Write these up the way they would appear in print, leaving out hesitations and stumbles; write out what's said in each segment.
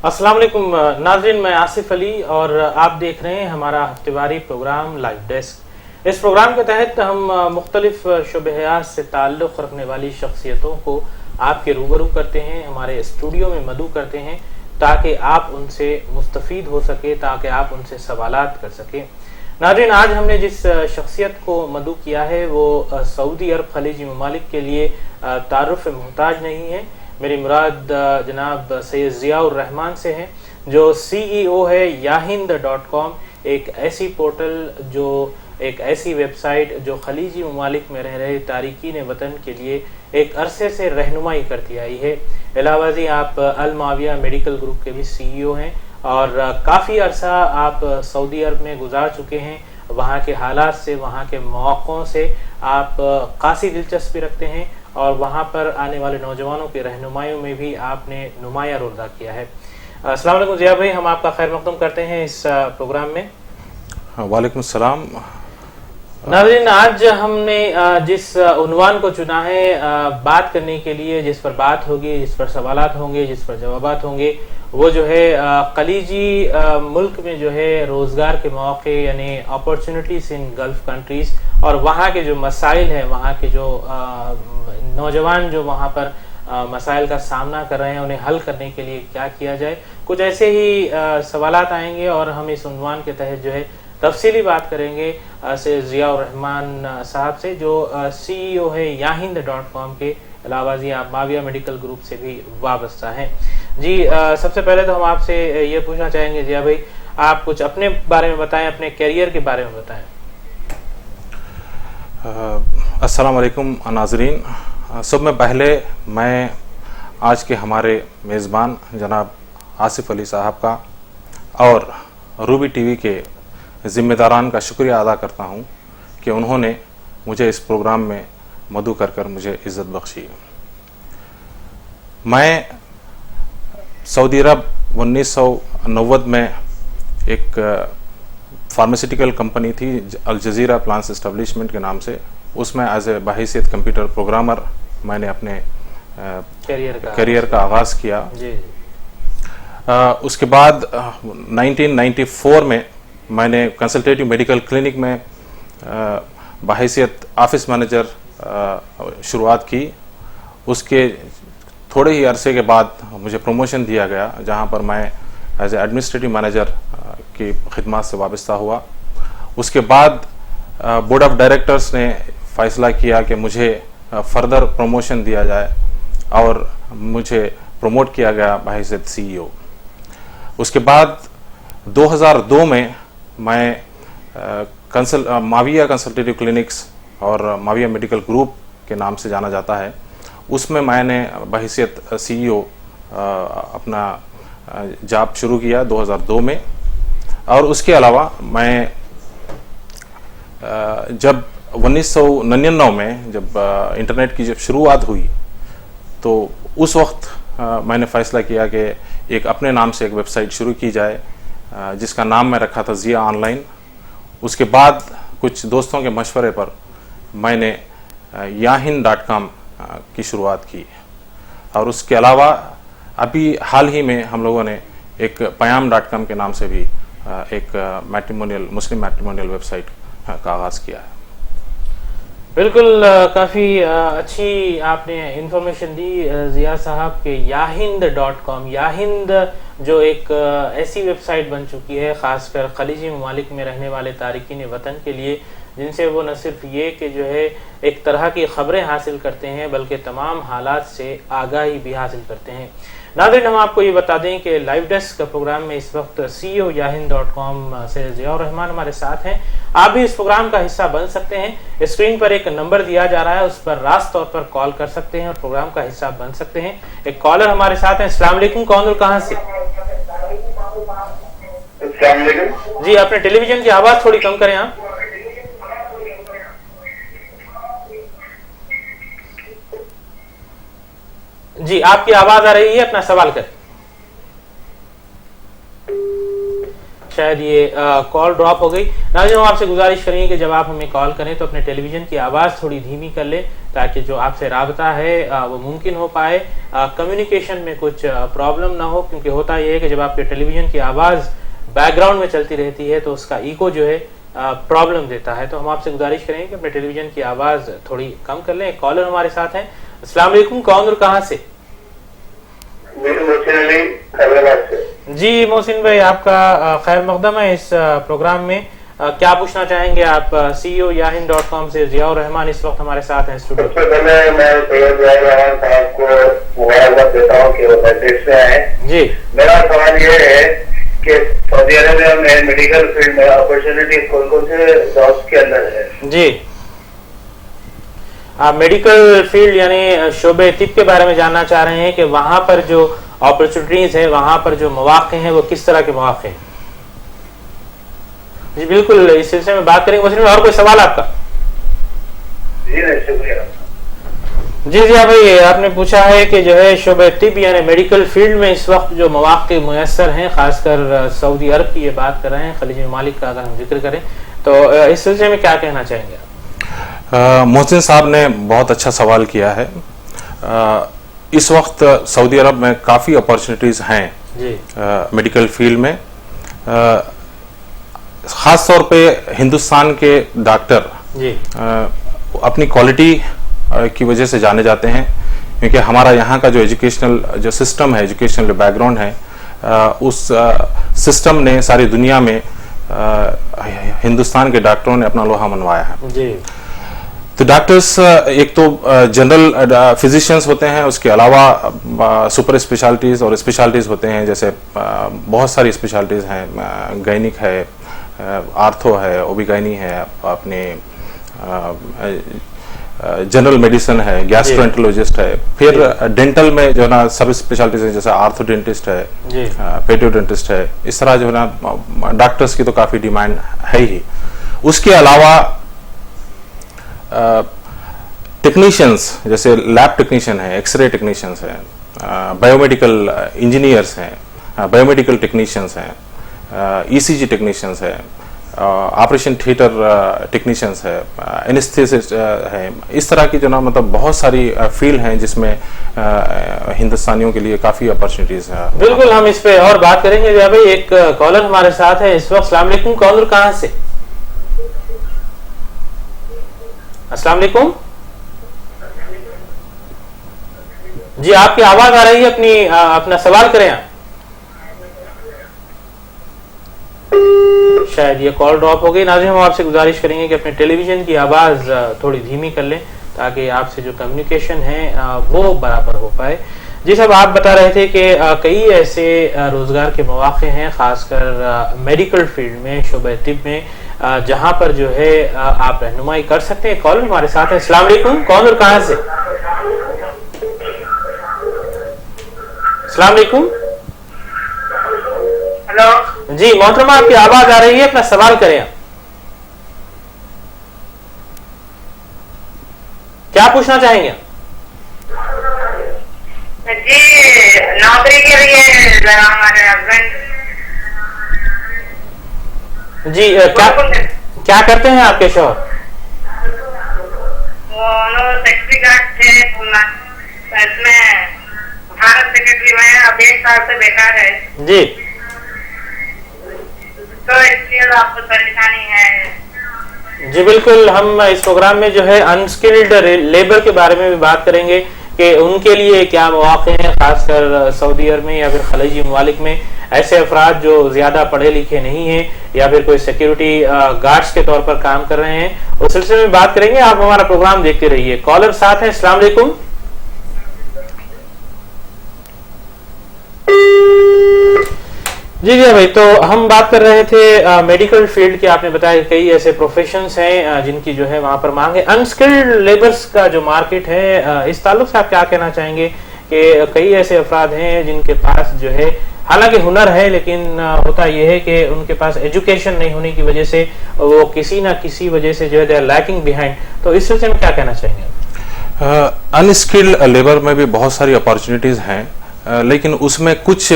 अस्सलाम वालेकुम नाज़रीन, मैं आसिफ अली और आप देख रहे हैं हमारा हफ्तेवारी प्रोग्राम लाइव डेस्क। इस प्रोग्राम के तहत हम मुख्तलिफ शुबहात से ताल्लुक़ रखने वाली शख्सियतों को आपके रूबरू करते हैं, हमारे स्टूडियो में मदऊ करते हैं ताकि आप उनसे मुस्तफ़ीद हो सके, ताकि आप उनसे सवालात कर सकें। नाज़रीन, आज हमने जिस शख्सियत को मदऊ किया है वो सऊदी अरब खलीजी ममालिक के लिए तारुफ़ मोहताज नहीं है। मेरी मुराद जनाब सैयद ज़ियाउर रहमान से हैं, जो CEO है yahind.com, एक ऐसी पोर्टल, जो एक ऐसी वेबसाइट जो खलीजी ममालिक में रह रहे तारिकीन वतन के लिए एक अरसे से रहनुमाई करती आई है। अलावाजी आप अल माविया मेडिकल ग्रुप के भी CEO हैं और काफ़ी अरसा आप सऊदी अरब में गुजार चुके हैं। वहाँ के हालात से, वहाँ के मौक़ों से आप खासी दिलचस्पी रखते हैं और वहाँ पर आने वाले नौजवानों की रहनुमाइयों में भी आपने नुमाया रोल अदा किया है। अस्सलाम वालेकुम ज़िया भाई, हम आपका खैर मक़दम करते हैं इस प्रोग्राम में। वालेकुम सलाम। नाज़रीन, आज हमने जिस उन्वान को चुना है बात करने के लिए, जिस पर बात होगी, जिस पर सवालात होंगे, जिस पर जवाबात होंगे, वो जो है खलीजी मुल्क में जो है रोज़गार के मौके यानी अपॉर्चुनिटीज़ इन गल्फ़ कंट्रीज़ और वहाँ के जो मसाइल हैं, वहाँ के जो नौजवान जो वहाँ पर मसाइल का सामना कर रहे हैं, उन्हें हल करने के लिए क्या किया जाए, कुछ ऐसे ही सवालात आएंगे और हम इस उन्वान के तहत जो है तफसीली बात करेंगे से ज़ियाउर रहमान साहब से, जो CEO है yahind.com के, अलावा जी आप माविया मेडिकल ग्रुप से भी वाबस्ता हैं। जी, सबसे पहले तो हम आपसे ये पूछना चाहेंगे ज़िया भाई, आप कुछ अपने बारे में बताएं, अपने कैरियर के बारे में बताएं। अस्सलाम वालेकुम नाज़रीन। सब में पहले मैं आज के हमारे मेज़बान जनाब आसिफ अली साहब का और रूबी टीवी के ज़िम्मेदारान का शुक्रिया अदा करता हूं कि उन्होंने मुझे इस प्रोग्राम में मदऊ कर मुझे इज़्ज़त बख्शी। मैं सऊदी अरब 1990 में एक फार्मास्यूटिकल कंपनी थी अल जज़ीरा प्लांट्स एस्टेब्लिशमेंट के नाम से, उसमें एज ए बहैसियत कंप्यूटर प्रोग्रामर मैंने अपने करियर का आगाज़ किया। जी। उसके बाद 1994 में मैंने कंसल्टेटिव मेडिकल क्लिनिक में बहैसियत ऑफिस मैनेजर शुरुआत की। उसके थोड़े ही अरसे के बाद मुझे प्रमोशन दिया गया, जहां पर मैं एज ए एडमिनिस्ट्रेटिव मैनेजर की खिदमत से वाबस्ता हुआ। उसके बाद बोर्ड ऑफ डायरेक्टर्स ने फैसला किया कि मुझे फर्दर प्रमोशन दिया जाए और मुझे प्रमोट किया गया बहैसियत CEO। उसके बाद 2002 में मैं माविया कंसल्टेटिव क्लिनिक्स और माविया मेडिकल ग्रुप के नाम से जाना जाता है, उसमें मैंने बहैसियत CEO अपना जॉब शुरू किया 2002 में। और उसके अलावा मैं जब 1999 में जब इंटरनेट की जब शुरुआत हुई, तो उस वक्त मैंने फ़ैसला किया कि एक अपने नाम से एक वेबसाइट शुरू की जाए, जिसका नाम मैं रखा था ज़िया ऑनलाइन। उसके बाद कुछ दोस्तों के मशवरे पर मैंने yahind.com की शुरुआत की। और उसके अलावा अभी हाल ही में हम लोगों ने एक payam.com के नाम से भी एक मुस्लिम मैट्रिमोनियल वेबसाइट का आगाज़ किया है। बिल्कुल, काफ़ी अच्छी आपने इंफॉर्मेशन दी ज़िया साहब के yahind.com। याहिंद जो एक ऐसी वेबसाइट बन चुकी है ख़ासकर खलीजी ममालिक में रहने वाले तारिकीन वतन के लिए, जिनसे वो न सिर्फ ये कि जो है एक तरह की ख़बरें हासिल करते हैं, बल्कि तमाम हालात से आगाही भी हासिल करते हैं। नाज़रीन, हम आपको ये बता दें कि लाइव डेस्क का प्रोग्राम में इस वक्त CEO yahind.com से ज़ियाउर रहमान हमारे साथ हैं। आप भी इस प्रोग्राम का हिस्सा बन सकते हैं। स्क्रीन पर एक नंबर दिया जा रहा है, उस पर रास्त तौर पर कॉल कर सकते हैं और प्रोग्राम का हिस्सा बन सकते हैं। एक कॉलर हमारे साथ हैं। अस्सलाम वालेकुम, कौन और कहाँ से? जी, अपने टेलीविजन की आवाज़ थोड़ी कम करें आप। जी, आपकी आवाज आ रही है, अपना सवाल करें। शायद ये कॉल ड्रॉप हो गई। नाज़रीन, हम आपसे गुजारिश करेंगे कि जब आप हमें कॉल करें तो अपने टेलीविजन की आवाज़ थोड़ी धीमी कर लें ताकि जो आपसे राबता है वो मुमकिन हो पाए, कम्युनिकेशन में कुछ प्रॉब्लम ना हो, क्योंकि होता यह है कि जब आपके टेलीविजन की आवाज़ बैकग्राउंड में चलती रहती है तो उसका इको जो है प्रॉब्लम देता है। तो हम आपसे गुजारिश करेंगे कि अपने टेलीविजन की आवाज़ थोड़ी कम कर लें। कॉलर हमारे साथ हैं। अस्सलाम वालेकुम, कौन और कहाँ से? जी मोहसिन भाई, आपका खैर मकदम है इस प्रोग्राम में। क्या पूछना चाहेंगे आप? CEO yahin.com से जियाउर रहमान इस वक्त हमारे साथ हैं स्टूडियो। सबसे पहले मैं जियाउर रहमान साहब को मुबारकबाद देता हूँ कि वो मैड्रिड से आए। जी, मेरा सवाल ये है कि सऊदी अरबिया में मेडिकल फील्ड में अपॉर्चुनिटी कौन कौन से जॉब्स के अंदर है? जी, आप मेडिकल फील्ड यानी शोबे तिब के बारे में जानना चाह रहे हैं कि वहां पर जो अपॉर्चुनिटीज है, वहां पर जो मौके हैं वो किस तरह के मौके हैं? जी बिल्कुल, इस सिलसिले में बात करेंगे। मुझे और कोई सवाल आपका? जी नहीं, शुक्रिया। जी भाई, आपने पूछा है कि जो है शोबे तिब यानी मेडिकल फील्ड में इस वक्त जो मौके मुयसर हैं, खासकर सऊदी अरब की ये बात कर रहे हैं, खलीजी ममालिक का अगर हम जिक्र करें तो इस सिलसिले में क्या कहना चाहेंगे? मोहसिन साहब ने बहुत अच्छा सवाल किया है। इस वक्त सऊदी अरब में काफ़ी अपॉर्चुनिटीज़ हैं मेडिकल फील्ड में। ख़ास तौर पे हिंदुस्तान के डॉक्टर अपनी क्वालिटी की वजह से जाने जाते हैं, क्योंकि हमारा यहाँ का जो एजुकेशनल जो सिस्टम है, एजुकेशनल बैकग्राउंड है, उस सिस्टम ने सारी दुनिया में हिंदुस्तान के डॉक्टरों ने अपना लोहा मनवाया है। तो डॉक्टर्स एक तो जनरल फिजिशियंस होते हैं, उसके अलावा सुपर स्पेशलिटीज़ और स्पेशलिटीज़ होते हैं, जैसे बहुत सारी स्पेशलिटीज़ हैं। गायनिक है, आर्थो है, ओबीगायनी है, अपने जनरल मेडिसिन है, गैस्ट्रोएंटरोलॉजिस्ट है, फिर डेंटल में जो है ना सब स्पेशलिटीज है, जैसे आर्थो डेंटिस्ट है, पेडियोडेंटिस्ट है। इस तरह जो है ना डॉक्टर्स की तो काफ़ी डिमांड है ही। उसके अलावा टेक्नीशियंस जैसे लैब टेक्नीशियन है, एक्सरे टेक्नीशियंस है, बायोमेडिकल इंजीनियर्स हैं, बायोमेडिकल टेक्नीशियंस हैं, ECG टेक्नीशियंस है, ऑपरेशन थिएटर टेक्नीशियंस है, एनेस्थेसिस्ट है। इस तरह की जो ना मतलब बहुत सारी फील्ड हैं जिसमें हिंदुस्तानियों के लिए काफ़ी अपॉर्चुनिटीज है। बिल्कुल, हम इस पे और बात करेंगे। भाई एक कॉलर हमारे साथ है इस वक्त। अस्सलाम वालेकुम, कौन और कहाँ से? अस्सलाम वालेकुम जी, आपकी आवाज आ रही है, अपना सवाल करें आप। शायद ये कॉल ड्रॉप हो गई। नाज़रीन, हम आपसे गुजारिश करेंगे कि अपने टेलीविजन की आवाज थोड़ी धीमी कर लें ताकि आपसे जो कम्युनिकेशन है वो बराबर हो पाए। जी साहब, आप बता रहे थे कि कई ऐसे रोजगार के मौके हैं, खासकर मेडिकल फील्ड में, शोबे तिब में, जहां पर जो है आप रहनुमाई कर सकते हैं। कॉल हमारे साथ है। अस्सलाम वालेकुम, कौन और कहां से? अस्सलाम वालेकुम। हेलो जी मोहतरमा, आपकी आवाज आ रही है, अपना सवाल करें आप। क्या पूछना चाहेंगे? जी, नौकरी के लिए हमारे हस्बैंड। जी क्या करते हैं आपके शौहर? वो सेक्रेटरी गार्ड थे, इसमें भारत सेक्रेटरी में, अब 1 साल से बेकार है जी। तो इसलिए आपको परेशानी है। जी बिल्कुल, हम इस प्रोग्राम में जो है अनस्किल्ड लेबर के बारे में भी बात करेंगे कि उनके लिए क्या मौके हैं, खासकर सऊदी अरब में या फिर खलीजी ममालिक में। ऐसे अफराद जो ज्यादा पढ़े लिखे नहीं हैं या फिर कोई सिक्योरिटी गार्ड्स के तौर पर काम कर रहे हैं, उस सिलसिले में बात करेंगे। आप हमारा प्रोग्राम देखते रहिए। कॉलर साथ हैं। अस्सलाम वालेकुम। जी भाई, तो हम बात कर रहे थे मेडिकल फील्ड की। आपने बताया कई ऐसे प्रोफेशंस हैं जिनकी जो है वहां पर मांग है। अनस्किल्ड लेबर्स का जो मार्केट है, इस ताल्लुक से आप क्या कहना चाहेंगे कि कई ऐसे अफराद हैं जिनके पास जो है हालांकि हुनर है, लेकिन होता यह है कि उनके पास एजुकेशन नहीं होने की वजह से वो किसी ना किसी वजह से जो है दे आर लैकिंग बिहाइंड। तो इस सिलसिले में क्या कहना चाहेंगे? अनस्किल्ड लेबर में भी बहुत सारी अपॉर्चुनिटीज हैं, लेकिन उसमें कुछ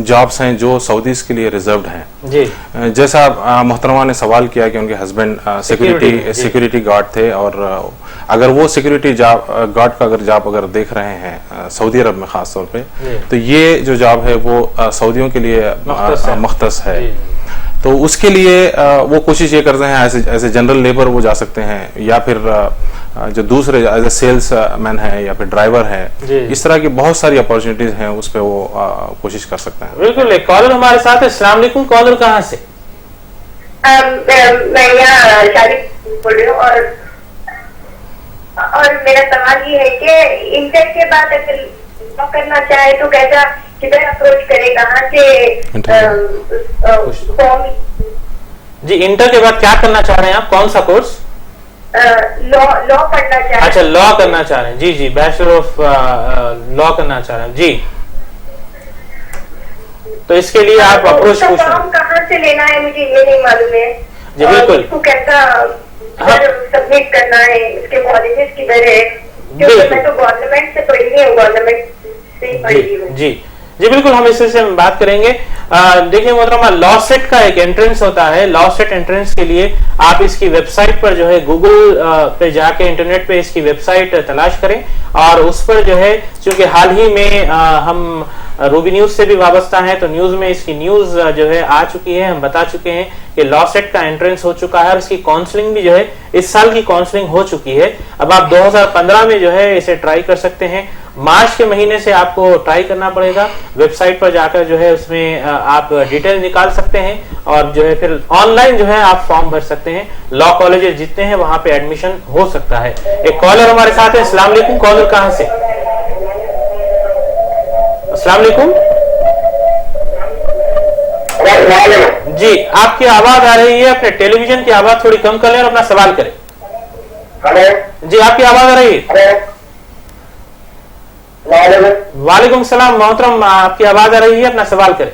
जॉब्स हैं जो सऊदीज के लिए रिजर्व्ड हैं जी। जैसा मोहतरमा ने सवाल किया कि उनके हस्बैंड सिक्योरिटी गार्ड थे, और अगर वो सिक्योरिटी गार्ड का अगर जॉब अगर देख रहे हैं सऊदी अरब में खास तौर पे, तो ये जो जॉब है वो सऊदियों के लिए मुख्तस है। तो उसके लिए वो कोशिश ये करते हैं ऐसे जनरल लेबर वो जा सकते हैं, या फिर जो दूसरे एज ए सेल्स मैन है या फिर ड्राइवर है, इस तरह की बहुत सारी अपॉर्चुनिटीज हैं, उस पर वो कोशिश कर सकते हैं। बिल्कुल। एक कॉलर हमारे साथ है। अस्सलाम वालेकुम। कॉलर कहाँ से? मैं यहाँ शादी बोल रही हूँ, और मेरा सवाल ये है कि इंटर के बाद अगर करना चाहे तो कैसा, किधर अप्रोच करे, कहाँ से फॉर्म? जी, इंटर के बाद क्या करना चाह रहे हैं आप? कौन सा कोर्स? लॉ पढ़ना चाह रहे हैं। अच्छा, लॉ करना चाह रहे हैं। जी जी, बैचलर ऑफ लॉ करना चाह रहे हैं जी। तो इसके लिए आप अप्रोच पूछ रहे हैं। कहाँ से लेना है मुझे ये नहीं मालूम है जी। बिल्कुल। इसको कैसा सबमिट करना है, इसके कॉलेजेस किधर है? क्योंकि मैं तो गवर्नमेंट से पढ़ी है, गवर्नमेंट से पढ़ी हूँ। जी जी बिल्कुल, हम इस सिलसिले में बात करेंगे। देखिए मोहतरमा, लॉ सेट का एक एंट्रेंस होता है। लॉ सेट एंट्रेंस के लिए आप इसकी वेबसाइट पर जो है गूगल पे जाके इंटरनेट पे इसकी वेबसाइट तलाश करें, और उस पर जो है, चूंकि हाल ही में हम रूबी न्यूज से भी वाबस्ता है, तो न्यूज में इसकी न्यूज जो है आ चुकी है। हम बता चुके हैं कि लॉ सेट का एंट्रेंस हो चुका है, और इसकी काउंसलिंग भी जो है इस साल की काउंसलिंग हो चुकी है। अब आप 2015 में जो है इसे ट्राई कर सकते हैं। मार्च के महीने से आपको ट्राई करना पड़ेगा। वेबसाइट पर जाकर जो है उसमें आप डिटेल निकाल सकते हैं, और जो है फिर ऑनलाइन जो है आप फॉर्म भर सकते हैं। लॉ कॉलेजेस जितने हैं वहां पे एडमिशन हो सकता है। एक कॉलर हमारे साथ है। अस्सलाम वालेकुम। कॉलर कहाँ से? अस्सलाम वालेकुम जी। आपकी आवाज आ रही है, अपने टेलीविजन की आवाज थोड़ी कम कर लें और अपना सवाल करें। जी, आपकी आवाज आ रही है। वालेकुम सलाम मोहतरम, आपकी आवाज आ रही है, अपना सवाल करें।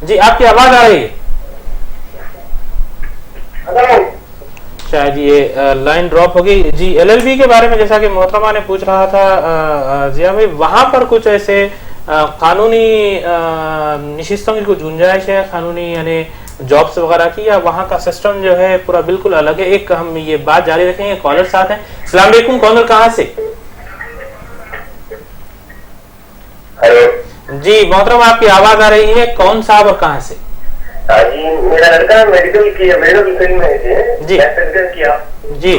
जी, आपकी आवाज आ रही है। शायद ये लाइन ड्रॉप होगी। जी, एलएलबी के बारे में जैसा कि मोहतरमा ने पूछ रहा था जिया भाई, वहां पर कुछ ऐसे कानूनी नशिस्तों की कुछ गुंजाइश है, कानूनी यानी जॉब्स वगैरह की, या वहाँ का सिस्टम जो है पूरा बिल्कुल अलग है? एक हम ये बात जारी रखेंगे। कॉलर साथ हैं। अस्सलाम वालेकुम। कॉलर कहाँ से? जी मोहतरम, आपकी आवाज आ रही है। कौन साहब और कहाँ से? जी, मेरा लड़का मेडिकल फील्ड में है जी। किया जी,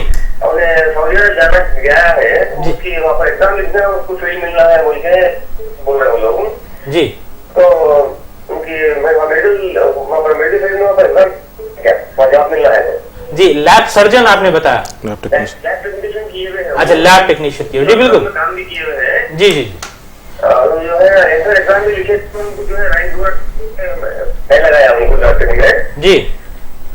उन्हें सऊदी अरब जाना गया है, उसकी वहाँ पर एग्जाम लिखना, उसको फील्ड मिलना है बोल रहे हैं लोग जी। तो उनकी जॉब मिलना है जी। लैब सर्जन आपने बताया? लैब टेक्नीशियन किए हुए हैं। अच्छा, लैब टेक्नीशियन किए हुए जी, बिल्कुल काम भी किए हुए हैं जी जी। जो है एग्जाम भी लिखे, जो है राइट वर्ड लगाया उनको जी,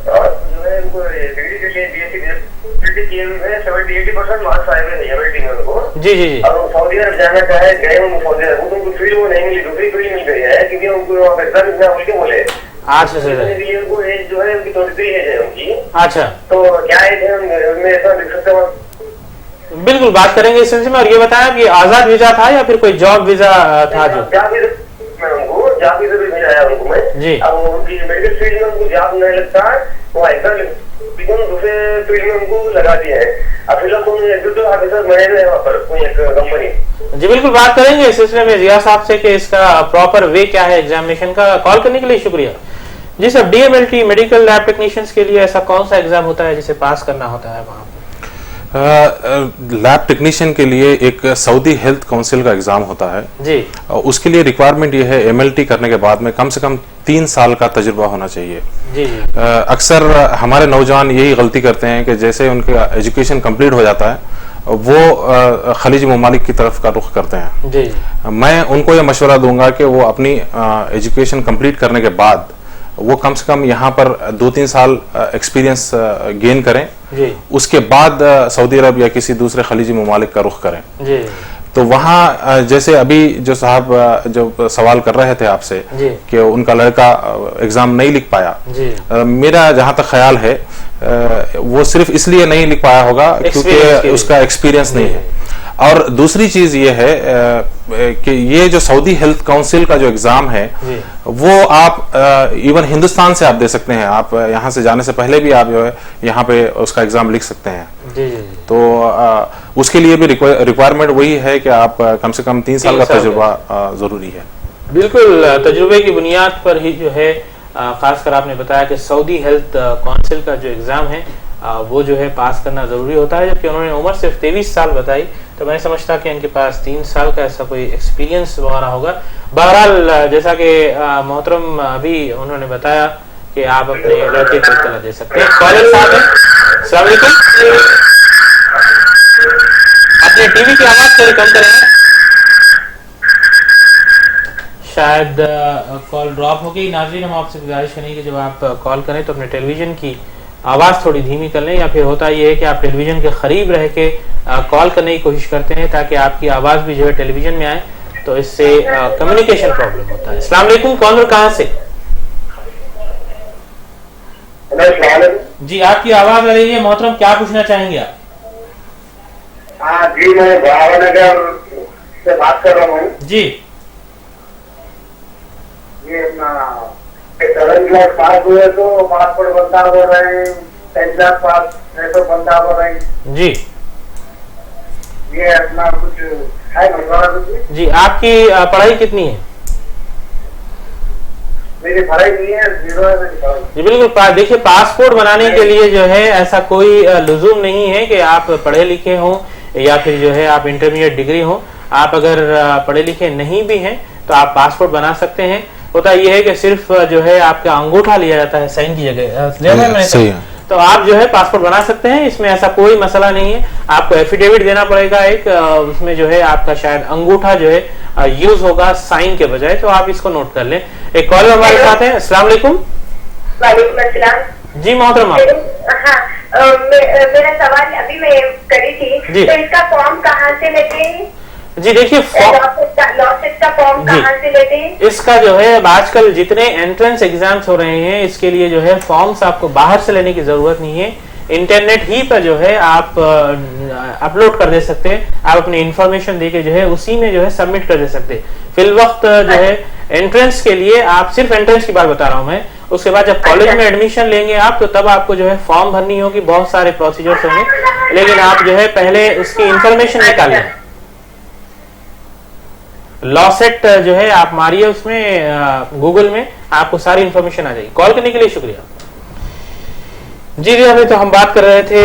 और जो है उनको डिग्री के लिए बीएससी किए हुए हैं, 70-80% मार्क्स आए हुए हैं उनको जी जी जी। और सऊदी अरब जाना चाहे, गए उनको सऊदी अरब, उनको फील्ड वो नहीं मिली, दूसरी फील्ड मिल गई है, क्योंकि उनको एग्जाम लिखना बोल के बोले। अच्छा उनको एज जो है उनकी 23 एज है उनकी। अच्छा, तो क्या एज है उनमें, ऐसा लिख सकते हो? बिल्कुल बात करेंगे इस सिलसिले में। और ये बताया कि आजाद वीजा था या फिर कोई जॉब वीजा था? जो उनको जॉब वीजा भी भेजा है उनको मैं जी। अब उनकी मेडिकल फील्ड में उनको जॉब नहीं लगता, वो एग्जाम दूसरे फील्ड में उनको लगा दिया है। अब फिलहाल तो एग्जीक्यूटिव ऑफिसर बने हुए हैं वहाँ पर कोई एक कंपनी जी। बिल्कुल बात करेंगे इस सिलसिले में जिया साहब से कि इसका प्रॉपर वे क्या है एग्जामिनेशन का। कॉल करने के लिए शुक्रिया जी sir. DMLT medical lab technicians के लिए ऐसा कौन सा एग्जाम होता है जिसे पास करना होता है वहाँ? लैब टेक्नीशियन के लिए एक सऊदी हेल्थ काउंसिल का एग्जाम होता है जी। उसके लिए रिक्वायरमेंट ये है एमएलटी करने के बाद में कम से कम 3 साल का तजुर्बा होना चाहिए जी। अक्सर हमारे नौजवान यही गलती करते हैं कि जैसे उनका एजुकेशन कंप्लीट हो जाता है वो खलीज ममालिक की तरफ का रुख करते हैं जी। मैं उनको ये मशवरा दूंगा कि वो अपनी एजुकेशन कंप्लीट करने के बाद वो कम से कम यहाँ पर 2-3 साल एक्सपीरियंस गेन करें जी। उसके बाद सऊदी अरब या किसी दूसरे खलीजी ममालिक का रुख करें जी। तो वहाँ जैसे अभी जो साहब जो सवाल कर रहे थे आपसे कि उनका लड़का एग्जाम नहीं लिख पाया, मेरा जहाँ तक ख्याल है वो सिर्फ इसलिए नहीं लिख पाया होगा क्योंकि उसका एक्सपीरियंस नहीं है। और दूसरी चीज ये है कि ये जो सऊदी हेल्थ काउंसिल का जो एग्जाम है वो आप इवन हिंदुस्तान से आप दे सकते हैं। आप यहाँ से जाने से पहले भी आप जो है यहाँ पे उसका एग्जाम लिख सकते हैं। तो उसके लिए भी रिक्वायरमेंट वही है कि आप कम से कम 3 साल का तजुर्बा जरूरी है। बिल्कुल, तजुर्बे की बुनियाद पर ही जो है खासकर आपने बताया कि सऊदी हेल्थ काउंसिल का जो एग्जाम है वो जो है पास करना जरूरी होता है, जबकि उन्होंने उम्र सिर्फ 23 साल बताई, तो मैं समझता कि इनके पास 3 साल का ऐसा कोई एक्सपीरियंस वगैरह होगा। बहरहाल जैसा कि मोहतरम अभी उन्होंने बताया कि आप अपने लड़के को इत्तला दे सकते हैं। कॉलर साहब हैं, अस्सलाम वालेकुम। अपने टीवी की आवाज थोड़ी कम करें, शायद कॉल ड्रॉप हो गई। नाज़रीन, हम आपसे गुजारिश करेंगे कि जब आप कॉल करें तो अपने टेलीविजन की आवाज़ थोड़ी धीमी कर लें, या फिर होता ये है कि आप टेलीविजन के करीब रह के कॉल करने की कोशिश करते हैं ताकि आपकी आवाज़ भी जो है टेलीविजन में आए, तो इससे कम्युनिकेशन प्रॉब्लम होता है। अस्सलाम वालेकुम, कौन और कहाँ से? जी, आपकी आवाज़ आ रही है मोहतरम, क्या पूछना चाहेंगे आप? हाँ जी, मैं भावनगर से बात कर रहा हूँ जी। ये अपना 7 क्लास पास हुए तो पासपोर्ट बनता हो रहे हैं, 10 क्लास पास है तो बनता हो रहे हैं जी। ये अपना कुछ है मशवरा कुछ? जी, आपकी पढ़ाई कितनी है? मेरी पढ़ाई नहीं है, 0 है मेरी पढ़ाई। जी बिल्कुल, देखिए पासपोर्ट बनाने के लिए जो है ऐसा कोई लुज़ूम नहीं है कि आप पढ़े लिखे हों या फिर जो है आप इंटरमीडिएट डिग्री हो। आप अगर पढ़े लिखे नहीं भी हैं तो आप पासपोर्ट बना सकते हैं। होता यह है कि सिर्फ जो है आपका अंगूठा लिया जाता है साइन की जगह, सही है। तो आप जो है पासपोर्ट बना सकते हैं, इसमें ऐसा कोई मसला नहीं है। आपको एफिडेविट देना पड़ेगा एक, उसमें जो है आपका शायद अंगूठा जो है यूज होगा साइन के बजाय, तो आप इसको नोट कर लें। एक कॉल हमारे साथ है। अस्सलाम वालेकुम। वालेकुम अस्सलाम। जी मोहतरमा। हाँ, मेरा सवाल अभी मैं करी थी, तो इसका फॉर्म कहाँ से लेते हैं? जी देखिए, लॉसेट का फॉर्म कहाँ से लेते हैं? इसका जो है आजकल जितने एंट्रेंस एग्जाम्स हो रहे हैं इसके लिए जो है फॉर्म्स आपको बाहर से लेने की जरूरत नहीं है, इंटरनेट ही पर जो है आप अपलोड कर दे सकते हैं। आप अपनी इंफॉर्मेशन देके जो है उसी में जो है सबमिट कर दे सकते हैं। फिल वक्त जो है एंट्रेंस के लिए आप सिर्फ एंट्रेंस की बात बता रहा हूँ मैं, उसके बाद जब कॉलेज में एडमिशन लेंगे आप तो तब आपको जो है फॉर्म भरनी होगी, बहुत सारे प्रोसीजर्स होंगे, लेकिन आप जो है पहले उसकी इंफॉर्मेशन निकालें। लॉसेट जो है आप मारिए उसमें गूगल में, आपको सारी इंफॉर्मेशन आ जाएगी। कॉल करने के लिए शुक्रिया। जी अभी तो हम बात कर रहे थे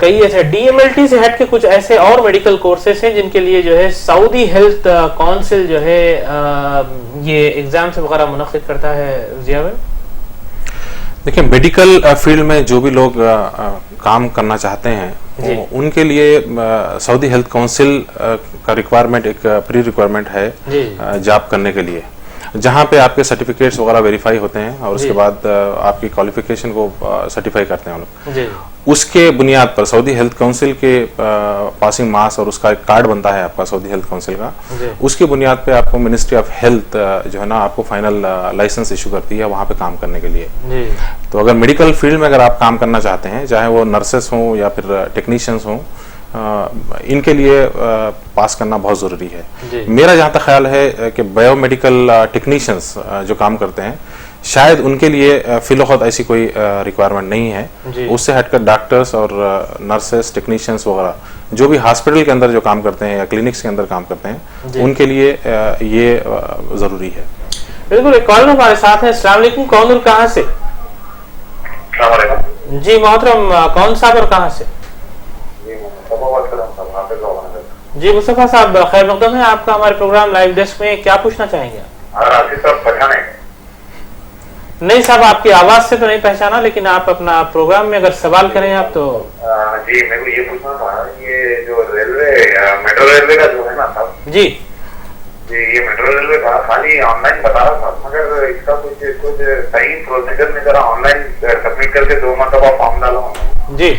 कई ऐसे डीएमएलटी से हट के कुछ ऐसे और मेडिकल कोर्सेज हैं जिनके लिए जो है सऊदी हेल्थ काउंसिल जो है ये एग्जाम्स वगैरह मुनक्किद करता है। जिया भाई देखिए, मेडिकल फील्ड में जो भी लोग काम करना चाहते हैं उनके लिए सऊदी हेल्थ काउंसिल का रिक्वायरमेंट एक प्री रिक्वायरमेंट है जॉब करने के लिए, जहाँ पे आपके सर्टिफिकेट्स वगैरह वेरीफाई होते हैं और उसके बाद आपकी क्वालिफिकेशन को सर्टिफाई करते हैं हम लोग। उसके बुनियाद पर सऊदी हेल्थ काउंसिल के पासिंग मार्क्स और उसका एक कार्ड बनता है आपका सऊदी हेल्थ काउंसिल का, उसकी बुनियाद पे आपको मिनिस्ट्री ऑफ हेल्थ जो है ना आपको फाइनल लाइसेंस इशू करती है वहाँ पे काम करने के लिए। तो अगर मेडिकल फील्ड में अगर आप काम करना चाहते हैं, चाहे वो नर्सेस हों या फिर टेक्नीशियंस हों, इनके लिए पास करना बहुत ज़रूरी है। मेरा जहाँ तक ख्याल है कि बायोमेडिकल टेक्नीशियंस जो काम करते हैं शायद उनके लिए फिलहाल ऐसी कोई रिक्वायरमेंट नहीं है। उससे हटकर डॉक्टर्स और नर्सेस टेक्नीशियंस वगैरह जो भी हॉस्पिटल के अंदर जो काम करते हैं या क्लिनिक्स के अंदर काम करते हैं उनके लिए ये ज़रूरी है। बिल्कुल, एक कॉल हमारे साथ है। अस्सलाम वालेकुम, कौन और कहाँ से? जी मोहतरम, कौन साहब और कहाँ से? जी मुस्तफा साहब, खैर मकदम है आपका हमारे प्रोग्राम लाइव डेस्क में, क्या पूछना चाहेंगे? नहीं साहब, आपकी आवाज से तो नहीं पहचाना, लेकिन आप अपना प्रोग्राम में अगर सवाल करें आप तो। जी मेरे को ये पूछना था, ये जो रेलवे मेट्रो रेलवे का जो है ना साहब जी ये मेट्रो रेलवे का खाली ऑनलाइन बता रहा था, मगर इसका कुछ सही प्रोसीजर में जरा ऑनलाइन सबमिट करके 2 मरतबा फॉर्म डाला हूँ। जी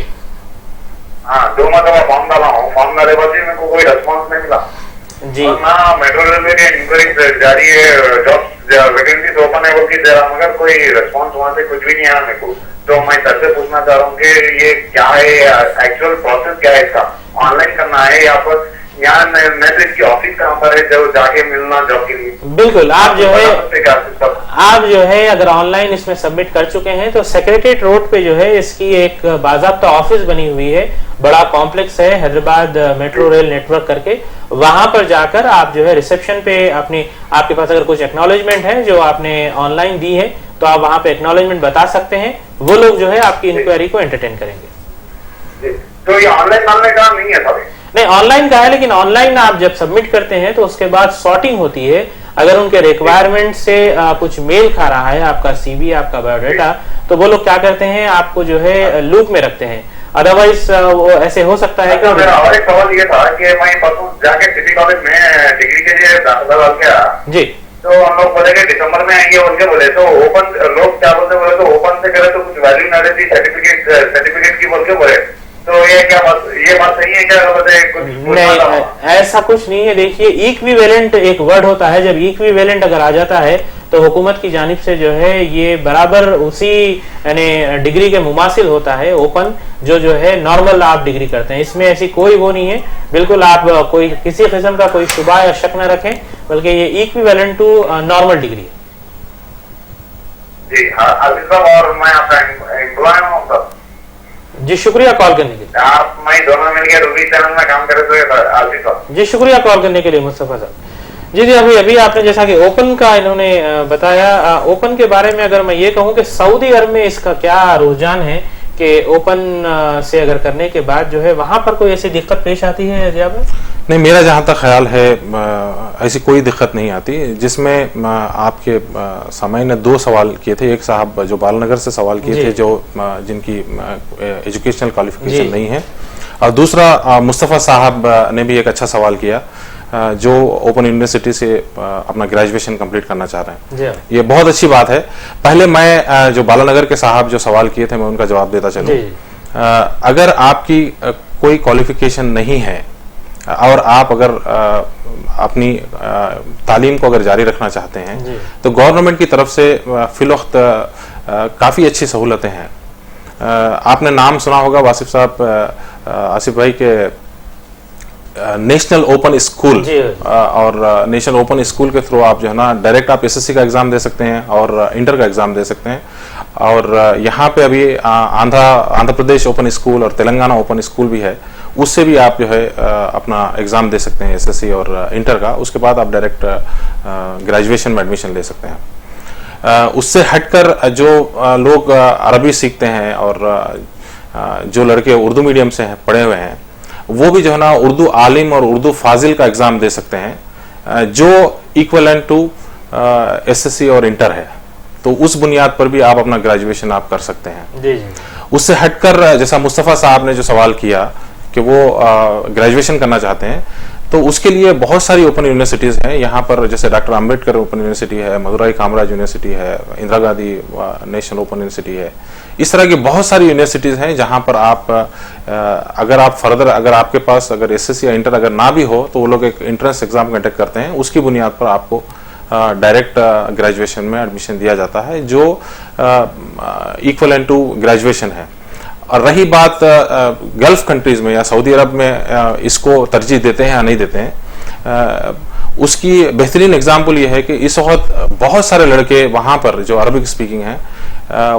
हाँ, 2 मरतबा फॉर्म डाला हूँ, फॉर्म डाले बाद मेरे को कोई रिस्पॉन्स नहीं मिला जी। और ना मेट्रो रेलवे की इंक्वायरी जारी है, जॉब वैकेंसी ओपन है बोल के जरा, मगर कोई रिस्पॉन्स वहाँ से कुछ भी नहीं आया मेरे को। तो मैं सर से पूछना चाह रहा हूँ कि ये क्या है, एक्चुअल प्रोसेस क्या है इसका, ऑनलाइन करना है या फिर यहाँ मैं तो इसकी ऑफिस कहाँ पर है जो जाके मिलना जॉब के लिए? बिल्कुल, आप जो है अगर ऑनलाइन इसमें सबमिट कर चुके हैं तो सेक्रेटरीट रोड पे जो है इसकी एक बाज़ाब्ता ऑफिस बनी हुई है, बड़ा कॉम्प्लेक्स है हैदराबाद मेट्रो रेल नेटवर्क करके। वहां पर जाकर आप जो है रिसेप्शन पे आपके पास अगर कुछ एक्नॉलेजमेंट है जो आपने ऑनलाइन दी है तो आप वहां पे एक्नॉलेजमेंट बता सकते हैं, वो लोग जो है आपकी इंक्वायरी को एंटरटेन करेंगे। तो ये ऑनलाइन मामले का नहीं है सर? नहीं, ऑनलाइन का है, लेकिन ऑनलाइन आप जब सबमिट करते हैं तो उसके बाद सॉर्टिंग होती है। अगर उनके रिक्वायरमेंट से कुछ मेल खा रहा है आपका सीवी, आपका बायोडाटा, तो वो लोग क्या करते हैं आपको जो है लूप में रखते हैं, अदरवाइज वो ऐसे हो सकता है कि मेरा और एक सवाल ये था कि मैं परसों जाके सिटी कॉलेज में डिग्री के लिए दाखिला डाल के आया जी, तो हम लोग बोले कि दिसंबर में आएंगे उनके बोले, तो ओपन लोग क्या बोले तो ओपन से करे तो कुछ वैल्यू ना रहती सर्टिफिकेट की बोल के बोले, तो ये बात सही है क्या? नहीं, ऐसा कुछ नहीं है। देखिए, इक्विवेलेंट एक वर्ड होता है, जब इक्विवेलेंट अगर आ जाता है तो हुकूमत की जानिब से जो है ये बराबर उसी यानी डिग्री के मुमासिल होता है ओपन जो है नॉर्मल आप डिग्री करते हैं। इसमें ऐसी कोई वो नहीं है, बिल्कुल आप कोई किसी किस्म का कोई शुबा या शक न रखें, बल्कि ये इक्विवेलेंट टू नॉर्मल डिग्री है। जी हाँ, और मैं आपका एम्प्लॉय हूँ सर। जी, शुक्रिया कॉल करने के लिए। आप मैं दोनों मिलकर रूबी चैनल में काम करे तो जी, शुक्रिया कॉल करने के लिए मुस्तफा साहब। जी, अभी आपने जैसा कि ओपन का इन्होंने बताया, ओपन के बारे में अगर मैं ये कहूँ कि सऊदी अरब में इसका क्या रुझान है कि ओपन से अगर करने के बाद जो है वहां पर कोई ऐसी दिक्कत पेश आती है ज़िया? नहीं, मेरा जहाँ तक ख्याल है ऐसी कोई दिक्कत नहीं आती। जिसमें आपके सामाइन ने 2 सवाल किए थे, एक साहब जो बालनगर से सवाल किए थे जो जिनकी एजुकेशनल क्वालिफिकेशन नहीं है, और दूसरा मुस्तफ़ा साहब ने भी एक अच्छा सवाल किया जो ओपन यूनिवर्सिटी से अपना ग्रेजुएशन कंप्लीट करना चाह रहे हैं। ये बहुत अच्छी बात है। पहले मैं जो बालानगर के साहब जो सवाल किए थे मैं उनका जवाब देता चलूं। अगर आपकी कोई क्वालिफिकेशन नहीं है और आप अगर अपनी तालीम को अगर जारी रखना चाहते हैं तो गवर्नमेंट की तरफ से फिलवक्त काफ़ी अच्छी सहूलतें हैं। आपने नाम सुना होगा वासिफ साहब, आसिफ भाई के नेशनल ओपन स्कूल, और नेशनल ओपन स्कूल के थ्रू आप जो है ना डायरेक्ट आप एसएससी का एग्जाम दे सकते हैं और इंटर का एग्जाम दे सकते हैं। और यहाँ पे अभी आंध्र प्रदेश ओपन स्कूल और तेलंगाना ओपन स्कूल भी है, उससे भी आप जो है अपना एग्जाम दे सकते हैं एसएससी और इंटर का। उसके बाद आप डायरेक्ट ग्रेजुएशन में एडमिशन ले सकते हैं। उससे हटकर जो लोग अरबी सीखते हैं और जो लड़के उर्दू मीडियम से पढ़े हुए हैं वो भी जो है ना उर्दू आलिम और उर्दू फाजिल का एग्जाम दे सकते हैं जो इक्वलेंट टू एसएससी और इंटर है। तो उस बुनियाद पर भी आप अपना ग्रेजुएशन आप कर सकते हैं। जी जी। उससे हटकर जैसा मुस्तफ़ा साहब ने जो सवाल किया कि वो ग्रेजुएशन करना चाहते हैं, तो उसके लिए बहुत सारी ओपन यूनिवर्सिटीज़ हैं यहाँ पर, जैसे डॉक्टर अंबेडकर ओपन यूनिवर्सिटी है, मदुराई कामराज यूनिवर्सिटी है, Indira Gandhi national open university है। इस तरह की बहुत सारी यूनिवर्सिटीज़ हैं जहाँ पर आप अगर आप फर्दर अगर आपके पास अगर एसएससी या इंटर अगर ना भी हो तो वो लोग एक एंट्रेंस एग्जाम कंडक्ट करते हैं, उसकी बुनियाद पर आपको डायरेक्ट ग्रेजुएशन में एडमिशन दिया जाता है जो इक्वलेंट टू ग्रेजुएशन है। और रही बात गल्फ कंट्रीज में या सऊदी अरब में इसको तरजीह देते हैं या नहीं देते हैं, उसकी बेहतरीन एग्जाम्पल ये है कि इस वक्त बहुत सारे लड़के वहाँ पर जो अरबिक स्पीकिंग हैं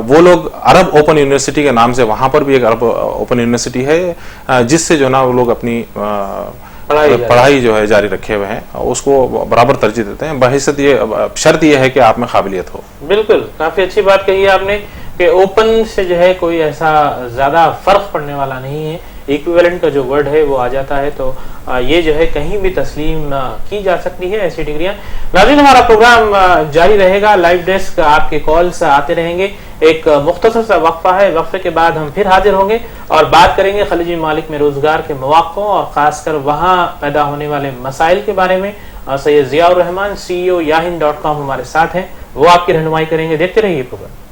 वो लोग अरब ओपन यूनिवर्सिटी के नाम से, वहाँ पर भी एक अरब ओपन यूनिवर्सिटी है जिससे जो ना वो लोग अपनी पढ़ाई जो है जारी रखे हुए हैं, उसको बराबर तरजीह देते हैं। बहैसियत ये शर्त ये है कि आप में काबिलियत हो। बिल्कुल, काफी अच्छी बात कही है आपने कि ओपन से जो है कोई ऐसा ज्यादा फर्क पड़ने वाला नहीं है, इक्विवेलेंट का जो वर्ड है वो आ जाता है तो ये जो है कहीं भी तस्लीम की जा सकती है ऐसी डिग्रियां। नाज़रीन, हमारा प्रोग्राम जारी रहेगा, लाइव डेस्क आपके कॉल्स आते रहेंगे। एक मुख्तसर सा वक्फा है, वक्फे के बाद हम फिर हाजिर होंगे और बात करेंगे खलीजी मालिक में रोजगार के मौक़ों और खासकर वहाँ पैदा होने वाले मसाइल के बारे में। सैयद ज़ियाउर रहमान CEO yahin.com हमारे साथ हैं, वो आपकी रहनुमाई करेंगे। देखते रहिए प्रोग्राम।